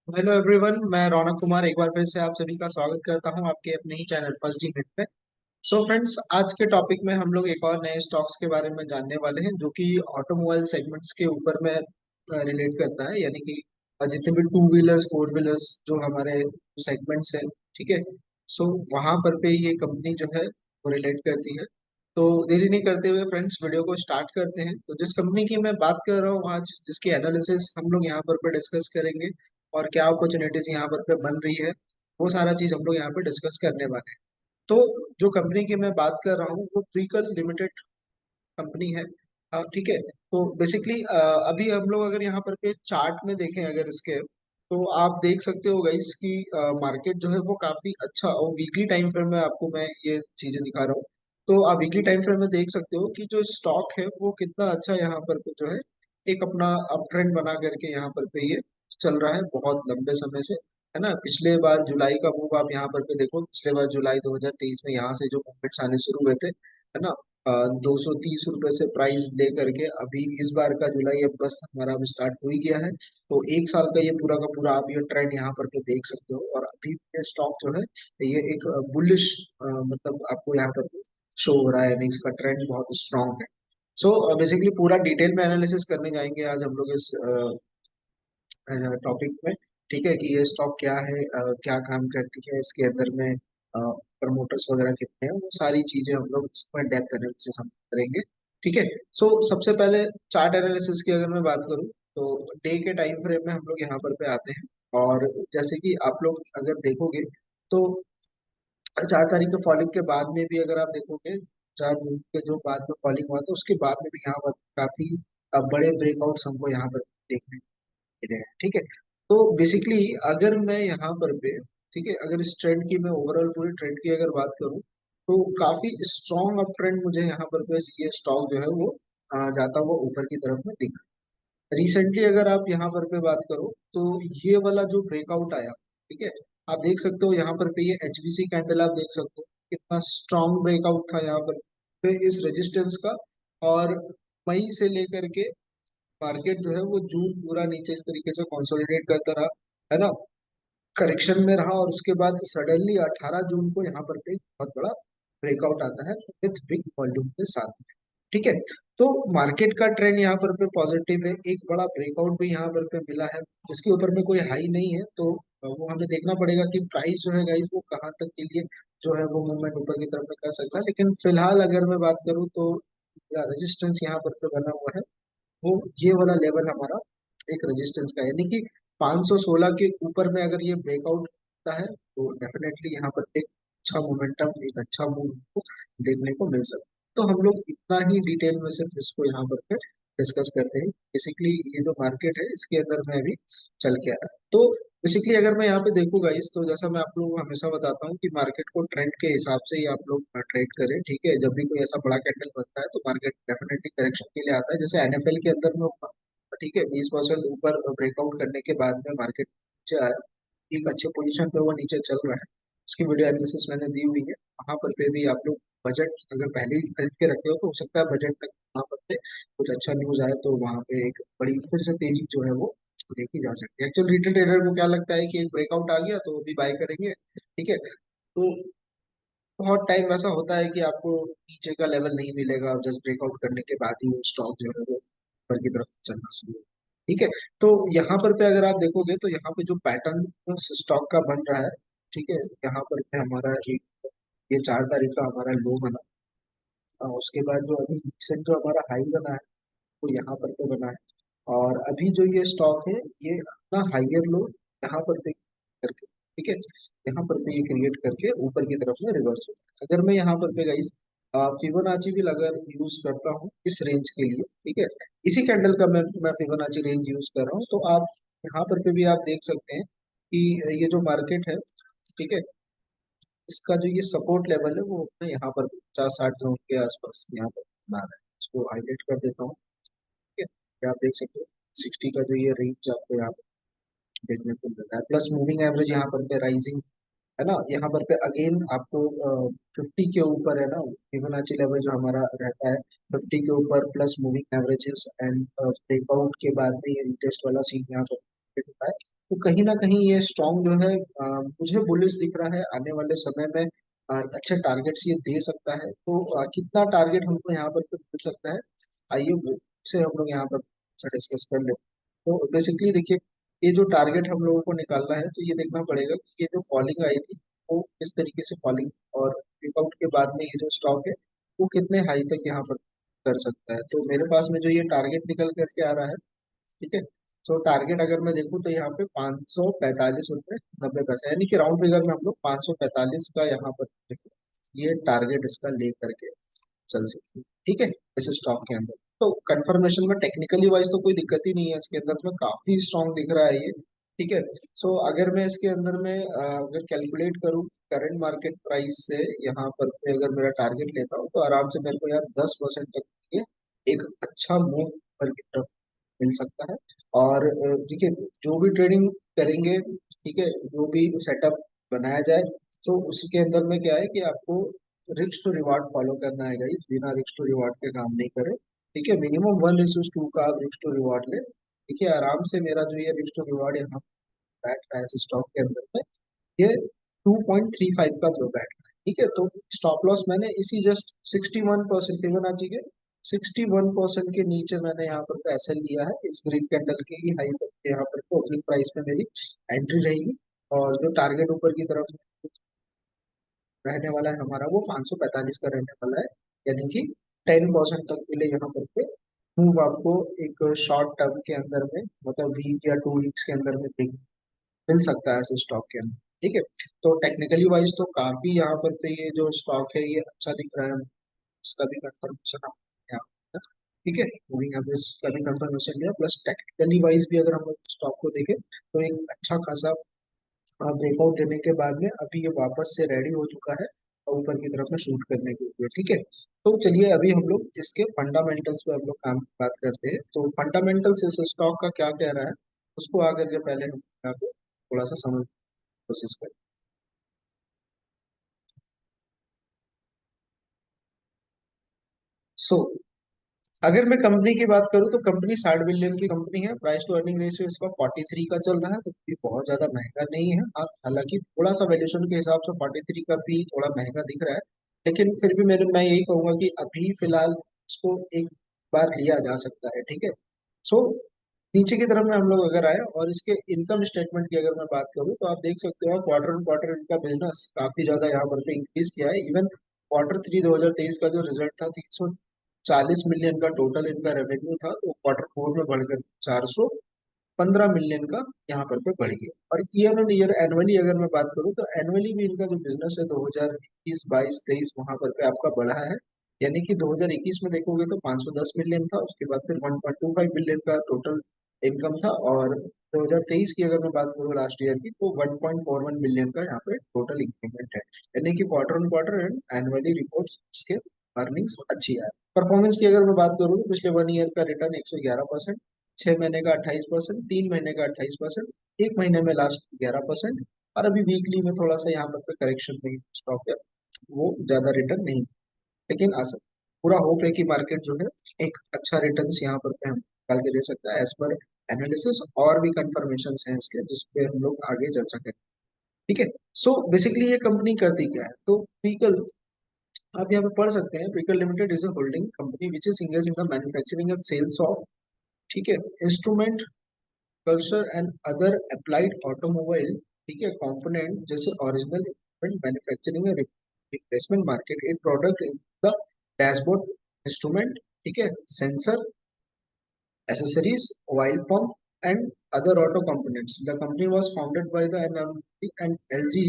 Hello everyone, मैं रौनक कुमार एक बार फिर से आप सभी का स्वागत करता हूं आपके अपने ही चैनल फर्स्ट डी मिनट पे। सो फ्रेंड्स, आज के टॉपिक में हम लोग एक और नए स्टॉक्स के बारे में जानने वाले हैं जो कि ऑटोमोबाइल सेगमेंट्स के ऊपर में रिलेट करता है, यानी कि जितने भी टू व्हीलर्स फोर व्हीलर्स जो हमारे सेगमेंट्स हैं, ठीक है। सो वहां पर पे ये कंपनी जो है वो रिलेट करती है। तो देरी नहीं करते हुए फ्रेंड्स, वीडियो को स्टार्ट करते हैं। तो जिस कंपनी की मैं बात कर रहा हूँ आज, जिसकी एनालिसिस हम लोग यहाँ पर डिस्कस करेंगे और क्या अपॉर्चुनिटीज यहाँ पर पे बन रही है, वो सारा चीज हम लोग यहाँ पे डिस्कस करने वाले हैं। तो जो कंपनी की मैं बात कर रहा हूँ वो प्रीकल लिमिटेड कंपनी है। ठीक है। तो बेसिकली अभी हम लोग अगर यहाँ पर पे चार्ट में देखें अगर इसके, तो आप देख सकते हो गाइस कि मार्केट जो है वो काफी अच्छा, और वीकली टाइम फ्रेम में आपको मैं ये चीजें दिखा रहा हूँ। तो आप वीकली टाइम फ्रेम में देख सकते हो कि जो स्टॉक है वो कितना अच्छा यहाँ पर पे जो है एक अपना अप ट्रेंड बना करके यहाँ पर पे ये चल रहा है बहुत लंबे समय से, है ना। पिछले बार जुलाई का मूव आप यहाँ पर पे देखो, पिछले बार जुलाई 2023 में यहाँ से जो मूवमेंट्स आने शुरू हुए थे, है ना, 230 रुपए से प्राइस ले करके अभी इस बार का जुलाई अगस्त हमारा अभी स्टार्ट हो ही गया है। तो एक साल का ये पूरा का पूरा आप ये ट्रेंड यहाँ पर के देख सकते हो, और अभी ये स्टॉक जो है ये एक बुलिश मतलब आपको यहाँ पर शो हो रहा है, यानी इसका ट्रेंड बहुत स्ट्रांग है। सो बेसिकली पूरा डिटेल में एनालिसिस करने जाएंगे आज हम लोग इस टॉपिक में। ठीक है कि ये स्टॉक क्या है, क्या काम करती है, इसके अंदर में प्रमोटर्स वगैरह कितने हैं, वो सारी चीजें हम लोग इसमें डेप्थ एनालिसिस हम करेंगे। ठीक है। सो सबसे पहले चार्ट एनालिसिस की अगर मैं बात करूं, तो डे के टाइम फ्रेम में हम लोग यहाँ पर पे आते हैं। और जैसे कि आप लोग अगर देखोगे, तो 4 तारीख के फॉलिंग के बाद में भी अगर आप देखोगे, 4 जून के जो बाद में फॉलिंग हुआ था उसके बाद में भी यहाँ पर काफी बड़े ब्रेकआउट्स हमको यहाँ पर देखने रहे हैं। ठीक है। तो बेसिकली अगर मैं यहाँ पर पे, ठीक है, अगर इस ट्रेंड की मैं ओवरऑल पूरी ट्रेंड की अगर बात करूँ, तो काफी स्ट्रॉन्ग अप ट्रेंड मुझे यहाँ पर पे ये स्टॉक जो है वो जाता हुआ ऊपर की तरफ में दिख रहा है। रिसेंटली अगर आप यहाँ पर पे बात करो, तो ये वाला जो ब्रेकआउट आया, ठीक है, आप देख सकते हो यहाँ पर पे ये एचवीसी कैंडल आप देख सकते हो कितना स्ट्रॉन्ग ब्रेकआउट था यहाँ पर पे इस रेजिस्टेंस का। और मई से लेकर के मार्केट जो है वो जून पूरा नीचे इस तरीके से कंसोलिडेट करता रहा, है ना, करेक्शन में रहा, और उसके बाद सडनली 18 जून को यहाँ पर पे एक बहुत बड़ा ब्रेकआउट आता है विथ बिग वॉल्यूम के साथ में। ठीक है। तो मार्केट का ट्रेंड यहाँ पर पे पॉजिटिव है, एक बड़ा ब्रेकआउट भी यहाँ पर पे मिला है जिसके ऊपर में कोई हाई नहीं है। तो वो हमें देखना पड़ेगा कि प्राइस जो है गाइस वो कहाँ तक के लिए जो है वो मूवमेंट ऊपर की तरफ में कर सकता है। लेकिन फिलहाल अगर मैं बात करूँ, तो रेजिस्टेंस यहाँ पर पे बना हुआ है, वो ये वाला लेवल हमारा एक रेजिस्टेंस का है, यानी कि 516 के ऊपर में अगर ये ब्रेकआउट होता है तो डेफिनेटली यहाँ पर एक अच्छा मोमेंटम, एक अच्छा मूव को देखने को मिल सकता है। तो हम लोग इतना ही डिटेल में सिर्फ इसको यहाँ पर डिस्कस करते हैं। बेसिकली ये जो मार्केट है इसके अंदर में अभी चल के आ रहा है। तो बेसिकली अगर मैं यहाँ पे देखूंगा इस, तो जैसा मैं आप लोगों को हमेशा बताता हूँ कि मार्केट को ट्रेंड के हिसाब से ही आप लोग ट्रेड करें। ठीक है। जब भी कोई ऐसा बड़ा कैंडल बनता है तो मार्केट डेफिनेटली करेक्शन के लिए आता है, जैसे एनएफएल के अंदर में हुआ। ठीक है, 20% ऊपर ब्रेकआउट करने के बाद में मार्केट नीचे आया, एक अच्छे पोजीशन पे वो नीचे चल रहा है। उसकी वीडियो एनालिसिस मैंने दी हुई है, वहां पर पे भी आप लोग बजट अगर पहले ही खरीद के रखे हो तो हो सकता है बजट तक वहां पर पे कुछ अच्छा न्यूज आए तो वहां पे एक बड़ी फिर से तेजी जो है वो देखी जा सकती है। एक्चुअल रिटेल ट्रेडर को क्या लगता है कि एक ब्रेकआउट आ गया तो अभी बाय करेंगे। ठीक है। तो बहुत टाइम ऐसा होता है कि आपको नीचे का लेवल नहीं मिलेगा, और जस्ट ब्रेकआउट करने के बाद ही वो स्टॉक जो है वो ऊपर की तरफ चलना शुरू होगा। ठीक है। तो यहाँ पर पे अगर आप देखोगे तो यहाँ पे जो पैटर्न स्टॉक का बन रहा है, ठीक है, यहाँ पर पे हमारा एक ये 4 तारीख का हमारा लो बना, उसके बाद जो अभी रिसेंट जो हमारा हाई बना है वो यहाँ पर पे बना है। और अभी जो ये स्टॉक है ये अपना हाइयर लो यहाँ पर पे करके, ठीक है, यहाँ पर पे ये क्रिएट करके ऊपर की तरफ में रिवर्स होता है। अगर मैं यहाँ पर पे गाइस फिबोनाची भी अगर यूज करता हूँ इस रेंज के लिए, ठीक है, इसी कैंडल का मैं फिबोनाची रेंज यूज कर रहा हूँ, तो आप यहाँ पर पे भी आप देख सकते हैं कि ये जो मार्केट है, ठीक है, इसका जो ये सपोर्ट लेवल है वो अपने यहाँ पर 50-60 जोन के आसपास यहाँ पर बना रहा है। इसको हाईलाइट कर देता हूँ। ठीक है, ये आप देख सकते हो 60 का जो ये रेंज आपको यहाँ पर देखने को मिलता है, प्लस मूविंग एवरेज यहाँ पर पे राइजिंग, है ना। यहाँ पर पे अगेन आपको 50 के ऊपर, है ना, फिबोनाची लेवल जो हमारा रहता है 50 के ऊपर plus moving averages and breakout के बाद में ये रीटेस्ट वाला सीन यहाँ पर होता है। तो कहीं ना कहीं ये स्ट्रॉन्ग जो है मुझे बुलिश दिख रहा है आने वाले समय में। अच्छे टारगेट्स ये दे सकता है। तो कितना टारगेट हमको यहाँ पर मिल सकता है, आइए वो से हम लोग यहाँ पर डिस्कस कर लेते हैं। तो बेसिकली देखिए, ये जो टारगेट हम लोगों को निकालना है, तो ये देखना पड़ेगा कि ये जो फॉलिंग आई थी वो किस तरीके से फॉलिंग, और ब्रेकआउट के बाद में ये जो स्टॉक है वो कितने हाई तक यहाँ पर कर सकता है। तो मेरे पास में जो ये टारगेट निकल करके आ रहा है, ठीक है। सो टारगेट अगर मैं देखूँ तो यहाँ पे 545 रुपये 90 पैसे, यानी कि राउंड फिगर में हम लोग 545 का यहाँ पर देखो, ये टारगेट इसका ले करके चल सकती है, ठीक है, इस स्टॉक के अंदर। तो कंफर्मेशन में टेक्निकली वाइज तो कोई दिक्कत ही नहीं है, इसके अंदर में काफी स्ट्रांग दिख रहा है ये, ठीक है। सो अगर मैं इसके अंदर में अगर कैलकुलेट करूँ करंट मार्केट प्राइस से, यहाँ पर पे अगर मेरा टारगेट लेता हूँ, तो आराम से मेरे को यार 10% तक ये एक अच्छा मूव पर की तरफ मिल सकता है। और देखिए, जो भी ट्रेडिंग करेंगे, ठीक है, जो भी सेटअप बनाया जाए, तो उसके अंदर में क्या है कि आपको रिस्क टू रिवार्ड फॉलो करना है गाइस, बिना रिस्क टू रिवार्ड के काम नहीं करें, ठीक है। मिनिमम 1:2 का आप रिस्क टू रिवार्ड ले, देखिए आराम से मेरा जो ये रिस्क टू रिवार्ड यहाँ बैठ रहा है इस स्टॉक के अंदर में, ये 2.35 का जो बैठ रहा है, ठीक है। तो स्टॉप लॉस मैंने इसी जस्ट 61% फिबोनाची के 61% के नीचे मैंने यहाँ पर पैसे लिया है, इस ग्रीन कैंडल की ही हाई तक के यहाँ पर ओपनिंग प्राइस में मेरी एंट्री रहेगी। और जो टारगेट ऊपर की तरफ रहने वाला है हमारा, वो 545 का रहने वाला है, यानी कि 10% तक के लिए यहाँ पर पे मूव आपको एक शॉर्ट टर्म के अंदर में, मतलब वीक या 2 वीक्स के अंदर में मिल सकता है ऐसे स्टॉक के अंदर, ठीक है। तो टेक्निकली वाइज तो काफी यहाँ पर पे ये जो स्टॉक है ये अच्छा दिख रहा है, इसका भी कंफर्मेशन आप यहाँ पर, ठीक है, मूविंग एवरेज का भी कंफर्मेशन लिया, प्लस टेक्निकली वाइज भी अगर हम लोग स्टॉक को देखें तो एक अच्छा खासा ब्रेकआउट देने के बाद में अभी ये वापस से रेडी हो चुका है और ऊपर की तरफ में शूट करने के लिए, ठीक है। तो चलिए अभी हम लोग इसके फंडामेंटल्स पे हम लोग काम बात करते हैं। तो फंडामेंटल्स इस स्टॉक का क्या कह रहा है, उसको आकर के पहले हम यहाँ पे थोड़ा सा समझ कोशिश करें। सो अगर मैं कंपनी की बात करूं, तो कंपनी 60 बिलियन की कंपनी है, प्राइस टू अर्निंग रेशियो इसका 43 का चल रहा है, तो ये बहुत ज्यादा महंगा नहीं है। हालांकि थोड़ा सा वैल्यूएशन के हिसाब से 43 का भी थोड़ा महंगा दिख रहा है, लेकिन फिर भी मेरे मैं यही कहूंगा कि अभी फिलहाल इसको एक बार लिया जा सकता है, ठीक है। सो नीचे की तरफ में हम लोग अगर आए और इसके इनकम स्टेटमेंट की अगर मैं बात करूं, तो आप देख सकते हो क्वार्टर ऑन क्वार्टर इनका बिजनेस काफी ज्यादा यहाँ पर इंक्रीज किया है। इवन Q3 2023 का जो रिजल्ट था, 340 मिलियन का टोटल इनका रेवेन्यू था, तो Q4 में बढ़कर 415 मिलियन का यहाँ पर पे बढ़ गया। और ईयर ऑन ईयर एनुअली अगर मैं बात करूँ, तो एनुअली भी इनका जो बिजनेस है 2021 22 23 वहां पर पे आपका बढ़ा है। यानी कि 2021 में देखोगे तो 510 मिलियन था, उसके बाद फिर 1.25 बिलियन का टोटल इनकम था, और 2023 की अगर मैं बात करूँ लास्ट ईयर की, तो 1.41 बिलियन का यहाँ पे टोटल इंक्रीमेंट है। यानी कि quarter on quarter and annually reports इसके अर्निंग्स अच्छी है। परफॉर्मेंस की अगर मैं बात करूँ, तो पिछले 1 ईयर का रिटर्न 111%, 6 महीने का 28%, 3 महीने का 28%, एक महीने में लास्ट 11%, और अभी वीकली में थोड़ा सा यहाँ पर करेक्शन में स्टॉक है, वो ज्यादा रिटर्न नहीं, लेकिन आ सकता, पूरा होप है कि मार्केट जो है एक अच्छा रिटर्न्स यहाँ पर पे हम निकाल के दे सकता है एज पर एनालिसिस, और भी कंफर्मेशन हैं इसके जिसपे हम लोग आगे चर्चा करें, ठीक है। सो बेसिकली ये कंपनी करती क्या है, तो व्हीकल, आप यहाँ पे पढ़ सकते हैं, vehicle limited is a holding company which is engage in the manufacturing and sales of, ठीक है, instrument culture and other applied automobile, ठीक है, कंपोनेंट जैसे original equipment manufacturing and replacement market, in product in the dashboard instrument, ठीक है, sensor, accessories, oil pump, and other auto components. The company was founded by the NMD and LG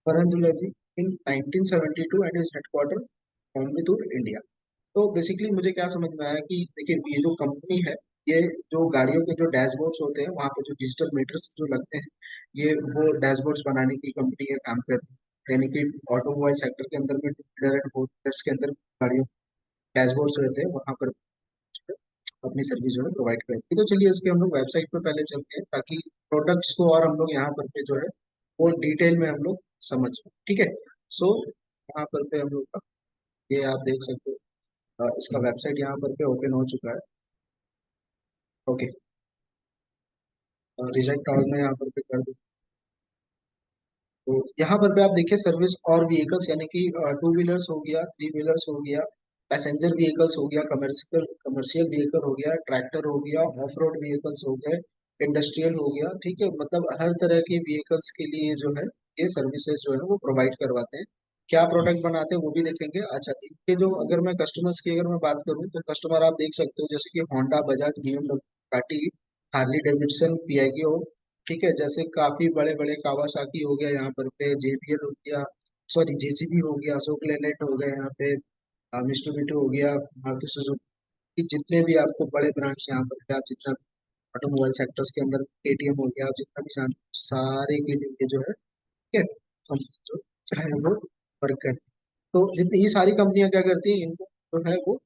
Paranjulaji in 1972 and is headquartered Coimbatore, India. तो basically मुझे क्या समझ में आया कि देखिए, ये जो कंपनी है, ये जो गाड़ियों के जो डैशबोर्ड्स होते हैं वहाँ पे जो डिजिटल मीटर्स जो लगते हैं, ये वो डैशबोर्ड्स बनाने की कंपनी है, काम करती है। यानी कि ऑटोमोबाइल सेक्टर के अंदर में डीलर एंड होल्डर्स के अंदर गाड़ियों डैशबोर्ड्स रहते हैं, वहाँ पर अपनी सर्विस जो है प्रोवाइड करती है। तो चलिए इसके हम लोग वेबसाइट पे पहले चलते हैं, ताकि प्रोडक्ट्स को और हम लोग यहाँ पर पे जो है वो डिटेल में हम लोग समझ पाए, ठीक है। सो यहाँ पर पे हम लोग का ये आप देख सकते हो, इसका वेबसाइट यहाँ पर पे ओपन हो चुका है, ओके। रिजेक्ट ऑल में यहाँ पर पे कर दूँ। तो यहाँ पर भी आप देखिए सर्विस और व्हीकल्स, यानी कि टू व्हीलर्स हो गया, थ्री व्हीलर्स हो गया, पैसेंजर व्हीकल्स हो गया, कमर्शियल कमर्शियल व्हीकल हो गया, ट्रैक्टर हो गया, ऑफ रोड व्हीकल्स हो गए, इंडस्ट्रियल हो गया, ठीक है। मतलब हर तरह के व्हीकल्स के लिए जो है ये सर्विसेज जो है वो प्रोवाइड करवाते हैं। क्या प्रोडक्ट बनाते हैं वो भी देखेंगे। अच्छा, इनके जो अगर मैं कस्टमर्स की अगर मैं बात करूँ तो कस्टमर आप देख सकते हो जैसे कि होंडा, बजाज, BMW, टाटी, हार्ली डेविडसन, पियागो, ठीक है। जैसे काफी बड़े बड़े कावासाकी हो गया यहाँ पर पे, JBL हो गया, सॉरी JCB हो गया, अशोक लेलैंड हो गया यहाँ पे, मित्सुबिशी हो गया, मारुति सुजुकी, जितने भी आपको बड़े ब्रांड्स यहाँ पर पे, आप जितना ऑटोमोबाइल सेक्टर्स के अंदर KTM हो गया, आप जितना भी जानते हो, सारे के लिए जो है, ठीक है, हम जो है वो वर्क करते हैं। तो जितनी ये सारी कंपनियां क्या करती है, इनको जो है वो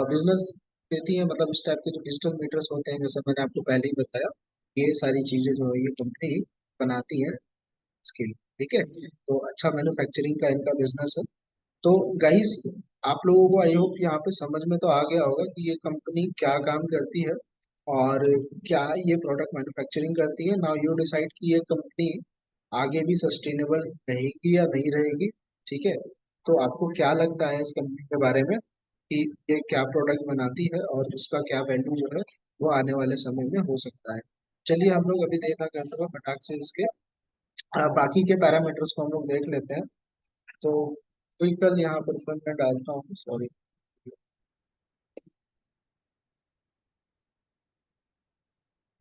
बिजनेस देती है, मतलब इस टाइप के जो डिजिटल मीटर्स होते हैं, जैसे मैंने आपको पहले ही बताया, ये सारी चीजें जो है ये कंपनी बनाती है इसके लिए, ठीक है। तो अच्छा मैन्युफैक्चरिंग का इनका बिजनेस है। तो गाइस, आप लोगों को आई होप यहाँ पे समझ में तो आ गया होगा कि ये कंपनी क्या काम करती है और क्या ये प्रोडक्ट मैन्युफैक्चरिंग करती है। नाउ यू डिसाइड कि ये कंपनी आगे भी सस्टेनेबल रहेगी या नहीं रहेगी, ठीक है। तो आपको क्या लगता है इस कंपनी के बारे में कि ये क्या प्रोडक्ट बनाती है और इसका क्या वैल्यू जो है वो आने वाले समय में हो सकता है। चलिए हम लोग अभी देखना करते हैं फटाक से इसके बाकी के पैरामीटर्स को हम लोग देख लेते हैं। तो व्हीकल यहाँ पर मैं डालता हूँ, सॉरी,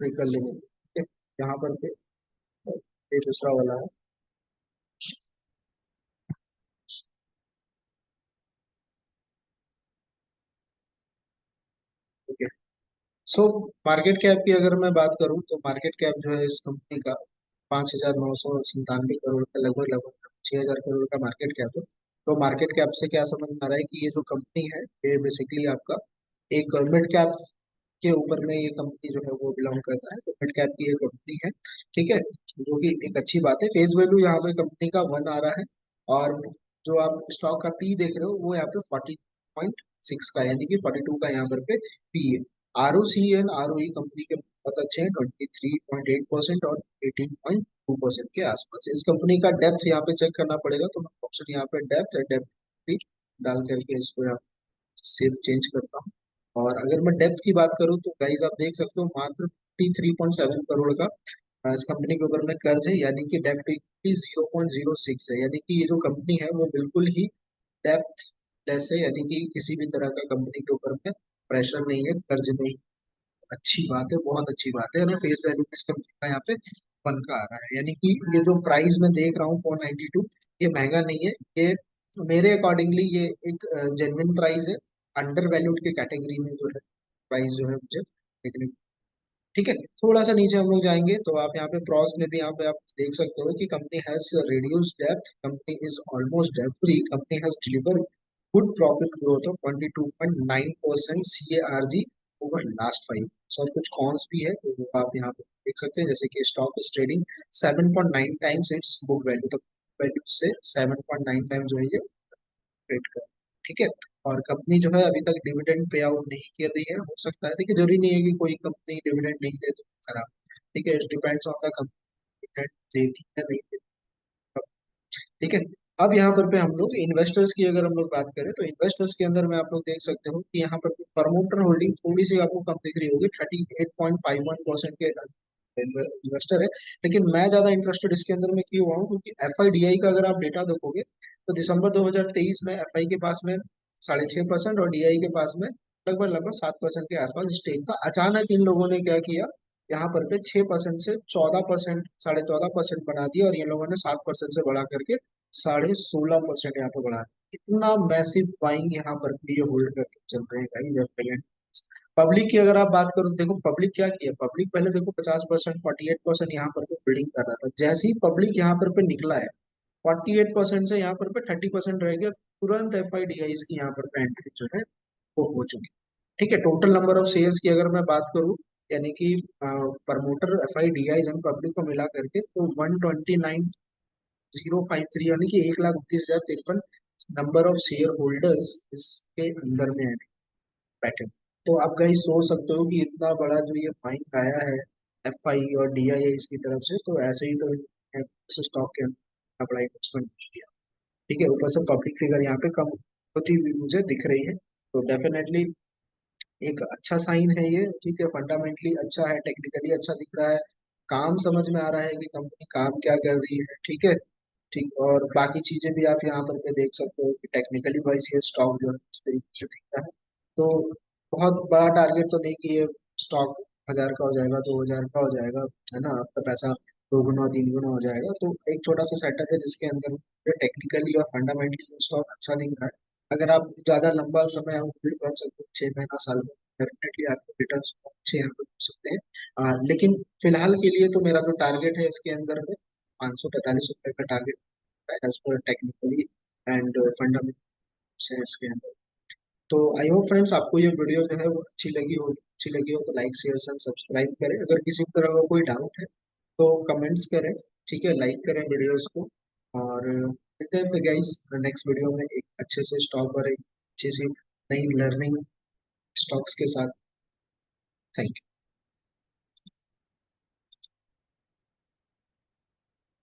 व्हीकल लिमिट यहाँ पर पे, ये दूसरा वाला है, ठीक है। सो मार्केट कैप की अगर मैं बात करूं तो मार्केट कैप जो है इस कंपनी का 5,997 करोड़ का, लगभग लगभग 6,000 करोड़ का मार्केट कैप है। तो मार्केट कैप से क्या समझ में आ रहा है कि ये जो कंपनी है ये बेसिकली आपका एक मिड कैप के ऊपर में ये कंपनी जो है वो बिलोंग करता है। तो मिड कैप की ये कंपनी है, ठीक है, जो कि एक अच्छी बात है। फेस वैल्यू यहाँ पे कंपनी का 1 आ रहा है, और जो आप स्टॉक का पी देख रहे हो वो यहाँ पे 40.6 का, यानी कि 42 का यहाँ पर पे पी है। ROC एंड ROE कंपनी के बहुत अच्छे हैं, 23.8% और 18.2% के आसपास। इस कंपनी का डेप्थ यहाँ पे चेक करना पड़ेगा, तो मैं ऑप्शन यहाँ पे डेप्थ है, डेप्थ डाल करके इसको यहाँ से चेंज करता हूँ। और अगर मैं डेप्थ की बात करूँ तो गाइस आप देख सकते हो मात्र 53.7 करोड़ का इस कंपनी के ऊपर में कर्ज है, यानी कि डेप्ट इक्विटी 0.06 है, यानी कि ये जो कंपनी है वो बिल्कुल ही डेप्थ लेस है, यानी कि किसी भी तरह का कंपनी के ऊपर में प्रेशर नहीं है, कर्ज नहीं। अच्छी बात है, बहुत अच्छी बात है ना। फेस वैल्यू इस कंपनी का यहाँ पे 1 का आ रहा है, यानी कि ये जो प्राइस मैं देख रहा हूँ 492, ये महंगा नहीं है। ये मेरे अकॉर्डिंगली ये एक जेन्युइन प्राइस है, अंडर वैल्यूड के कैटेगरी में जो है प्राइस जो है मुझे देखने को। ठीक है, थोड़ा सा नीचे हम लोग जाएंगे तो आप यहाँ पे प्रॉस में भी यहाँ पे आप देख सकते हो कि कंपनी हैज रिड्यूस डेप्थ, कंपनी इज ऑलमोस्ट डेप्ट free, company has deliver good profit growth of 22.9% CARG over last 5 और कुछ कॉन्स भी है तो वो आप यहाँ पे देख सकते हैं, जैसे कि stock is trading 7.9 times it's book value, तो वैल्यू से 7.9 टाइम्स जो है ये ट्रेड कर, ठीक है। और कंपनी जो है अभी तक डिविडेंड पे आउट नहीं कर रही है, हो सकता है, देखिए जरूरी नहीं है कि कोई कंपनी डिविडेंड नहीं दे तो खराब, ठीक है, it depends on the company देती है नहीं देती, ठीक है। अब यहाँ पर पे हम लोग इन्वेस्टर्स की अगर हम लोग बात करें तो इन्वेस्टर्स के अंदर में आप लोग देख सकते हो कि यहाँ पर प्रमोटर होल्डिंग थोड़ी सी आपको कम दिख रही होगी, 38.51% के इन्वेस्टर है। लेकिन मैं ज्यादा इंटरेस्टेड इसके अंदर में क्यों हुआ हूँ, क्योंकि FIDI का अगर आप डेटा देखोगे तो दिसंबर 2023 में FI के पास में 6.5% और DI के पास में लगभग लगभग 7% के आसपास स्टेक था। अचानक इन लोगों ने क्या किया, यहाँ पर पे 6% से 14%, 14.5% बना दिया, और ये लोगों ने 7% से बढ़ा करके 16.5% यहाँ पे बढ़ा दिया। इतना मैसिव बाइंग यहाँ पर भी ये होल्ड करके चल रहे हैं गाइस। पब्लिक की अगर आप बात करो तो देखो पब्लिक क्या किया, पब्लिक पहले देखो 50%, 48% यहाँ पर बिल्डिंग कर रहा था, जैसे ही पब्लिक यहाँ पर पे निकला है 48% से यहाँ पर पे 30% रह गया, तुरंत FIDI की यहाँ पर एंट्री जो है वो हो चुकी, ठीक है। टोटल नंबर ऑफ शेयर्स की अगर मैं बात करूं, यानी कि प्रमोटर FIDI एंड पब्लिक को मिला करके, तो 129,053, यानी कि 1,29,053 नंबर ऑफ शेयर होल्डर्स इसके अंदर में है, बैठे। तो आप गाइस सोच सकते हो कि इतना बड़ा जो ये फाइन आया है एफ आई और डी आई इसकी तरफ से, तो ऐसे ही तो इस स्टॉक के अंदर बड़ा इन्वेस्टमेंट किया। ठीक है, ऊपर से पब्लिक फिगर यहाँ पे कम होती हुई मुझे दिख रही है, तो डेफिनेटली एक अच्छा साइन है ये। ठीक है, फंडामेंटली अच्छा है, टेक्निकली अच्छा दिख रहा है, काम समझ में आ रहा है कि कंपनी काम क्या कर रही है। ठीक है, ठीक, और बाकी चीजें भी आप यहाँ पर पे देख सकते हो कि टेक्निकली वाइज ये स्टॉक जो है इस तरीके से दिखता है। तो बहुत बड़ा टारगेट तो नहीं कि ये स्टॉक 1,000 का हो जाएगा, 2,000 का हो जाएगा, है ना, आपका पैसा 2 गुना 3 गुना हो जाएगा। तो एक छोटा सा सेटअप है जिसके अंदर टेक्निकली और फंडामेंटली स्टॉक अच्छा दिख रहा है। अगर आप ज्यादा लंबा समय होल्ड कर सकते हो, 6 महीना साल में, डेफिनेटली आपको रिटर्न अच्छे यहाँ पे हो सकते हैं। लेकिन फिलहाल के लिए तो मेरा जो टारगेट है इसके अंदर में 545 रुपये का टारगेट है as per technically and fundamental से इसके अंदर। तो आई होप फ्रेंड्स आपको ये वीडियो जो है वो अच्छी लगी हो तो लाइक शेयर एंड सब्सक्राइब करें। अगर किसी तरह का कोई डाउट है तो कमेंट्स करें, ठीक है, लाइक करें वीडियोस को। और मिलते हैं फिर गाइस नेक्स्ट वीडियो में एक अच्छे से स्टॉक और एक अच्छी सी नई लर्निंग स्टॉक्स के साथ। Thank you.